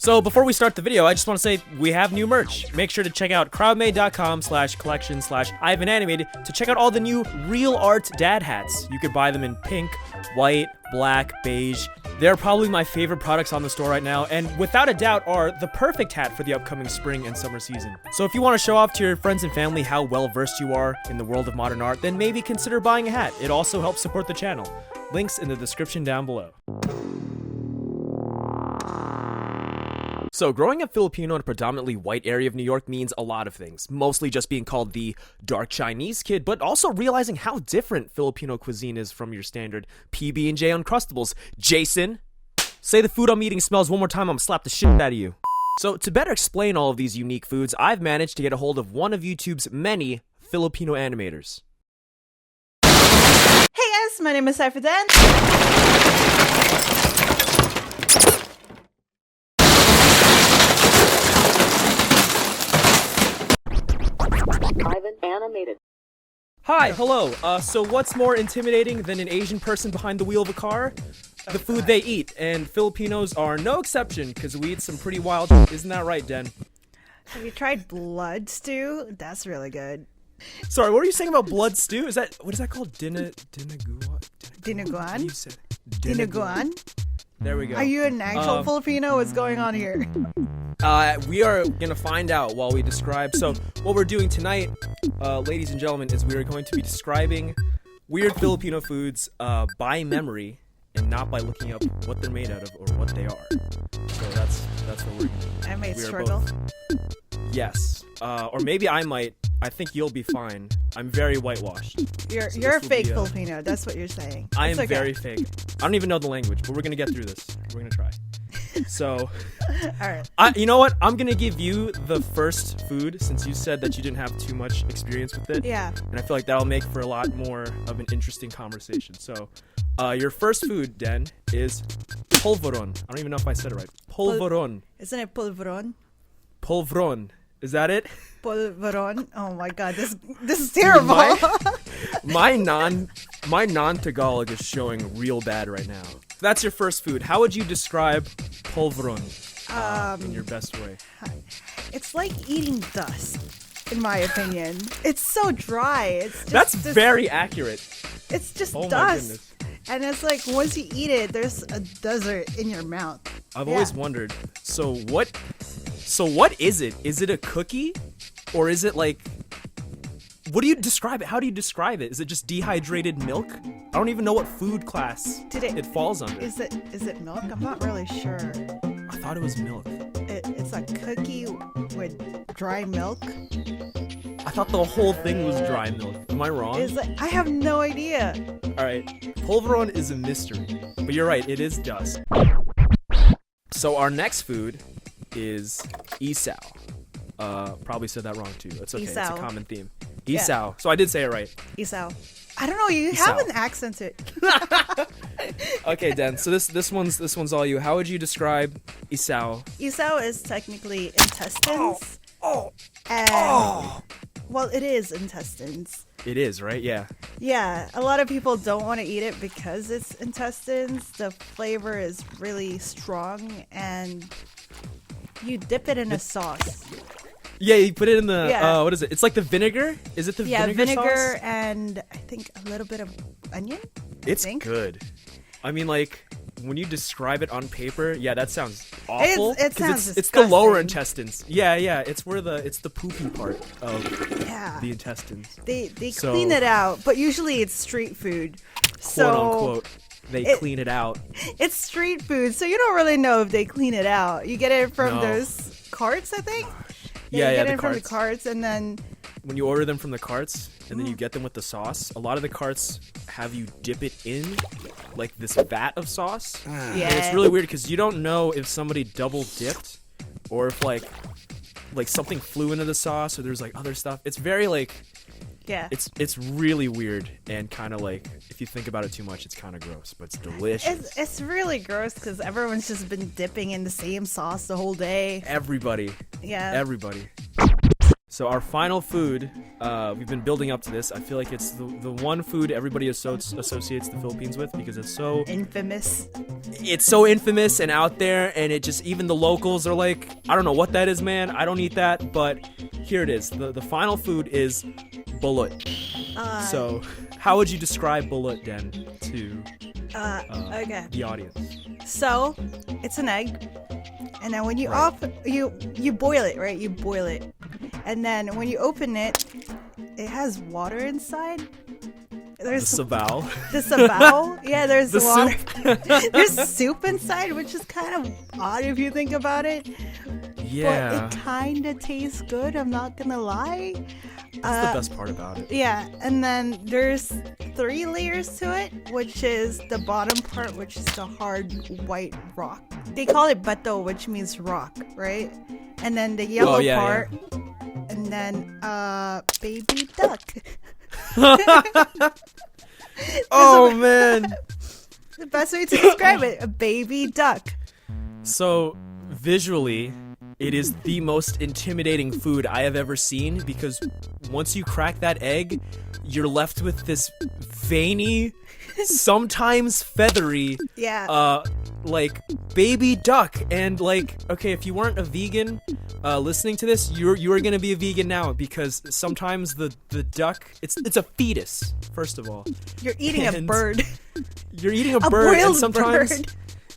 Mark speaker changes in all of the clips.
Speaker 1: So before we start the video, I just want to say we have new merch. Make sure to check out crowdmade.com/collection/IvanAnimated to check out all the new real art dad hats. You could buy them in pink, white, black, beige. They're probably my favorite products on the store right now, and without a doubt are the perfect hat for the upcoming spring and summer season. So if you want to show off to your friends and family how well versed you are in the world of modern art, then maybe consider buying a hat. It also helps support the channel. Links in the description down below. So, growing up Filipino in a predominantly white area of New York means a lot of things. Mostly just being called the dark Chinese kid, but also realizing how different Filipino cuisine is from your standard PB&J Uncrustables. Jason, say the food I'm eating smells one more time, I'm gonna slap the shit out of you. So, to better explain all of these unique foods, I've managed to get a hold of one of YouTube's many Filipino animators.
Speaker 2: Hey guys, my name is Cypher Dan.
Speaker 3: Ivan Animated.
Speaker 1: Hi, hello. So what's more intimidating than an Asian person behind the wheel of a car? The food they eat, and Filipinos are no exception because we eat some pretty wild. Isn't that right, Den?
Speaker 2: Have you tried blood stew? That's really good.
Speaker 1: Sorry, what were you saying about blood stew? What is that called? Dinaguan?
Speaker 2: Dinuguan?
Speaker 1: You said
Speaker 2: Dinuguan?
Speaker 1: There we go.
Speaker 2: Are you an actual Filipino? What's going on here?
Speaker 1: We are gonna find out while we describe. So what we're doing tonight, ladies and gentlemen, is we are going to be describing weird Filipino foods by memory and not by looking up what they're made out of or what they are. So that's what we're gonna do.
Speaker 2: I might
Speaker 1: We are
Speaker 2: struggle.
Speaker 1: both- Yes. Or maybe I might. I think you'll be fine. I'm very whitewashed.
Speaker 2: You're
Speaker 1: So
Speaker 2: a
Speaker 1: this will
Speaker 2: fake
Speaker 1: be,
Speaker 2: Filipino. That's what you're saying.
Speaker 1: I
Speaker 2: It's
Speaker 1: am
Speaker 2: okay.
Speaker 1: very fake. I don't even know the language, but we're gonna get through this. We're gonna try. So,
Speaker 2: All right.
Speaker 1: you know what? I'm gonna give you the first food since you said that you didn't have too much experience with it.
Speaker 2: Yeah.
Speaker 1: And I feel like that'll make for a lot more of an interesting conversation. So, your first food, Den, is polvoron. I don't even know if I said it right. Polvoron.
Speaker 2: Isn't it polvoron?
Speaker 1: Polvoron. Is that it?
Speaker 2: Polvoron. Oh my god, this is terrible.
Speaker 1: My non-Tagalog is showing real bad right now. That's your first food. How would you describe polvoron in your best way?
Speaker 2: It's like eating dust, in my opinion. It's so dry. It's just
Speaker 1: That's
Speaker 2: this-
Speaker 1: very accurate.
Speaker 2: It's just
Speaker 1: Oh my
Speaker 2: dust.
Speaker 1: goodness.
Speaker 2: And it's like once you eat it, there's a desert in your mouth.
Speaker 1: I've
Speaker 2: Yeah.
Speaker 1: always wondered. So what is it? Is it a cookie, or is it like? What do you describe it? How do you describe it? Is it just dehydrated milk? I don't even know what food class it falls under.
Speaker 2: Is it milk? I'm not really sure.
Speaker 1: I thought it was milk.
Speaker 2: It's a cookie with dry milk.
Speaker 1: I thought the whole thing was dry milk. Am I wrong?
Speaker 2: I have no idea.
Speaker 1: All right, polvoron is a mystery, but you're right. It is dust. So our next food is isaw. Probably said that wrong too. It's okay. It's a
Speaker 2: Isaw.
Speaker 1: common theme.
Speaker 2: Yeah.
Speaker 1: Isaw. So I did say it right.
Speaker 2: Isaw. I don't know. You
Speaker 1: Isaw.
Speaker 2: have an accent to it.
Speaker 1: Okay, Dan. So this one's all you. How would you describe isaw?
Speaker 2: Isaw is technically intestines. And well, it is intestines.
Speaker 1: It is, right? Yeah.
Speaker 2: Yeah, a lot of people don't want to eat it because it's intestines. The flavor is really strong, and you dip it in a sauce.
Speaker 1: Yeah, you put it in the
Speaker 2: Yeah.
Speaker 1: what is it? It's like the vinegar. Is it the vinegar sauce?
Speaker 2: and I think a little bit of onion.
Speaker 1: It's
Speaker 2: think.
Speaker 1: good. I mean, like when you describe it on paper, yeah, that sounds awful.
Speaker 2: It
Speaker 1: 'cause
Speaker 2: sounds
Speaker 1: it's the lower
Speaker 2: disgusting.
Speaker 1: intestines. Yeah. It's where it's the poopy part of
Speaker 2: Yeah.
Speaker 1: the intestines.
Speaker 2: They
Speaker 1: So-
Speaker 2: clean it out, but usually it's street food. So
Speaker 1: Quote unquote. They clean it out.
Speaker 2: it's street food, so you don't really know if they clean it out. You get it from
Speaker 1: No.
Speaker 2: those carts, I think.
Speaker 1: Yeah,
Speaker 2: you get
Speaker 1: the
Speaker 2: it from the
Speaker 1: carts.
Speaker 2: carts, and then
Speaker 1: When you order them from the carts and then you get them with the sauce, a lot of the carts have you dip it in like this vat of sauce.
Speaker 2: yeah,
Speaker 1: And it's really weird because you don't know if somebody double dipped or if like something flew into the sauce or there's like other stuff. It's very like
Speaker 2: yeah.
Speaker 1: it's really weird and kind of like if you think about it too much, it's kind of gross, but it's delicious.
Speaker 2: It's really gross because everyone's just been dipping in the same sauce the whole day.
Speaker 1: Everybody.
Speaker 2: Yeah.
Speaker 1: Everybody. So our final food, we've been building up to this. I feel like it's the one food everybody associates the Philippines with because it's so
Speaker 2: Infamous.
Speaker 1: it's so infamous and out there, and it just, even the locals are like, I don't know what that is, man. I don't eat that, but here it is. The final food is balut. So how would you describe balut, Den, to
Speaker 2: Okay.
Speaker 1: the audience?
Speaker 2: So, it's an egg. And then when you you boil it, right? You boil it. And then when you open it, it has water inside. There's
Speaker 1: The sabaw.
Speaker 2: the sabaw. Yeah, there's
Speaker 1: The
Speaker 2: water.
Speaker 1: soup.
Speaker 2: There's soup inside, which is kind of odd if you think about it.
Speaker 1: Yeah.
Speaker 2: But it kind of tastes good, I'm not gonna lie.
Speaker 1: That's the best part about it.
Speaker 2: Yeah, and then there's 3 layers to it, which is the bottom part, which is the hard white rock. They call it bato, which means rock, right? And then the yellow part, and then baby duck.
Speaker 1: Oh man.
Speaker 2: The best way to describe it, a baby duck.
Speaker 1: So visually, it is the most intimidating food I have ever seen, because once you crack that egg, you're left with this veiny, sometimes feathery, like baby duck. And like, okay, if you weren't a vegan listening to this, you are gonna be a vegan now, because sometimes the duck, it's a fetus, first of all.
Speaker 2: You're eating a
Speaker 1: And
Speaker 2: bird.
Speaker 1: You're eating a bird,
Speaker 2: boiled
Speaker 1: and sometimes
Speaker 2: bird.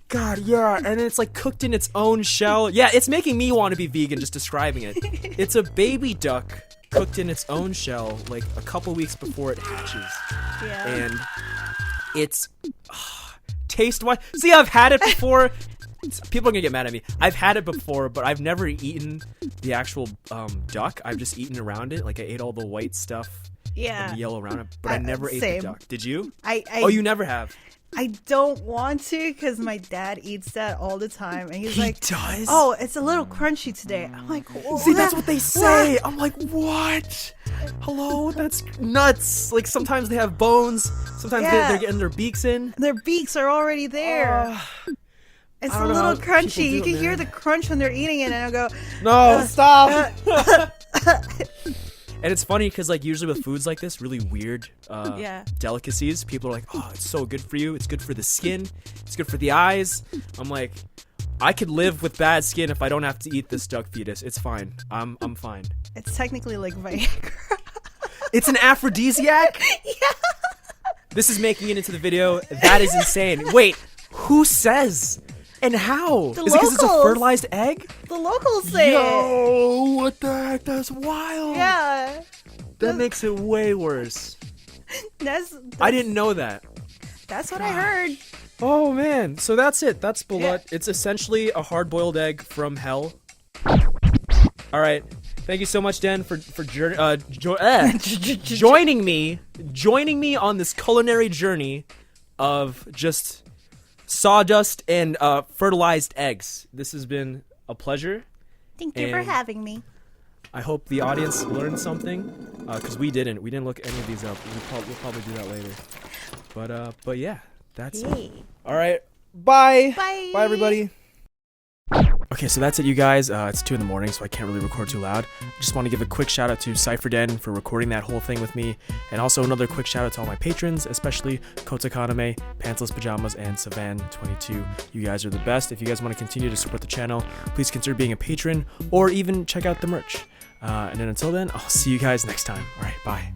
Speaker 1: God, yeah, and it's like cooked in its own shell. Yeah, it's making me want to be vegan just describing it. It's a baby duck cooked in its own shell, like a couple weeks before it hatches.
Speaker 2: Yeah.
Speaker 1: And it's taste-wise. See, I've had it before. People are gonna get mad at me. I've had it before, but I've never eaten the actual duck. I've just eaten around it. Like I ate all the white stuff and the yellow around it, but I never ate the duck. Did you? Oh, you never have.
Speaker 2: I don't want to, because my dad eats that all the time, and he's like,
Speaker 1: does?
Speaker 2: "Oh, it's a little crunchy today." I'm like,
Speaker 1: See, that's what they say. I'm like, what? Hello? That's nuts. Like, sometimes they have bones. Sometimes they're getting their beaks in.
Speaker 2: Their beaks are already there. It's
Speaker 1: I
Speaker 2: a
Speaker 1: don't know
Speaker 2: little
Speaker 1: how
Speaker 2: crunchy.
Speaker 1: people
Speaker 2: You
Speaker 1: do
Speaker 2: can
Speaker 1: it,
Speaker 2: hear
Speaker 1: man.
Speaker 2: the crunch when they're eating it, and I'll go,
Speaker 1: No, stop. And it's funny because, like, usually with foods like this, really weird delicacies, people are like, oh, it's so good for you. It's good for the skin. It's good for the eyes. I'm like, I could live with bad skin if I don't have to eat this duck fetus. It's fine. I'm fine.
Speaker 2: it's technically like Viagra.
Speaker 1: It's an aphrodisiac?
Speaker 2: Yeah.
Speaker 1: This is making it into the video. That is insane. Wait, who says? And how?
Speaker 2: The
Speaker 1: Is it because it's a
Speaker 2: locals.
Speaker 1: fertilized egg?
Speaker 2: The locals say it.
Speaker 1: Yo, what the heck? That's wild.
Speaker 2: Yeah.
Speaker 1: That makes it way worse.
Speaker 2: That's
Speaker 1: I didn't know that.
Speaker 2: That's what I heard.
Speaker 1: Oh man, so that's it. That's balut.
Speaker 2: Yeah.
Speaker 1: It's essentially a hard-boiled egg from hell. All right, thank you so much, Dan, for joining me on this culinary journey of just sawdust and fertilized eggs. This has been a pleasure.
Speaker 2: Thank you for
Speaker 1: And-
Speaker 2: having me.
Speaker 1: I hope the audience learned something, because we didn't. We didn't look any of these up. We'll probably do that later. But yeah, that's it. All right, bye.
Speaker 2: Bye.
Speaker 1: Bye, everybody. Okay, so that's it, you guys. It's 2 in the morning, so I can't really record too loud. Just want to give a quick shout out to CypherDen for recording that whole thing with me, and also another quick shout out to all my patrons, especially Kota Kaname, Pantsless Pajamas, and Savan22. You guys are the best. If you guys want to continue to support the channel, please consider being a patron, or even check out the merch. And then until then, I'll see you guys next time. All right, bye.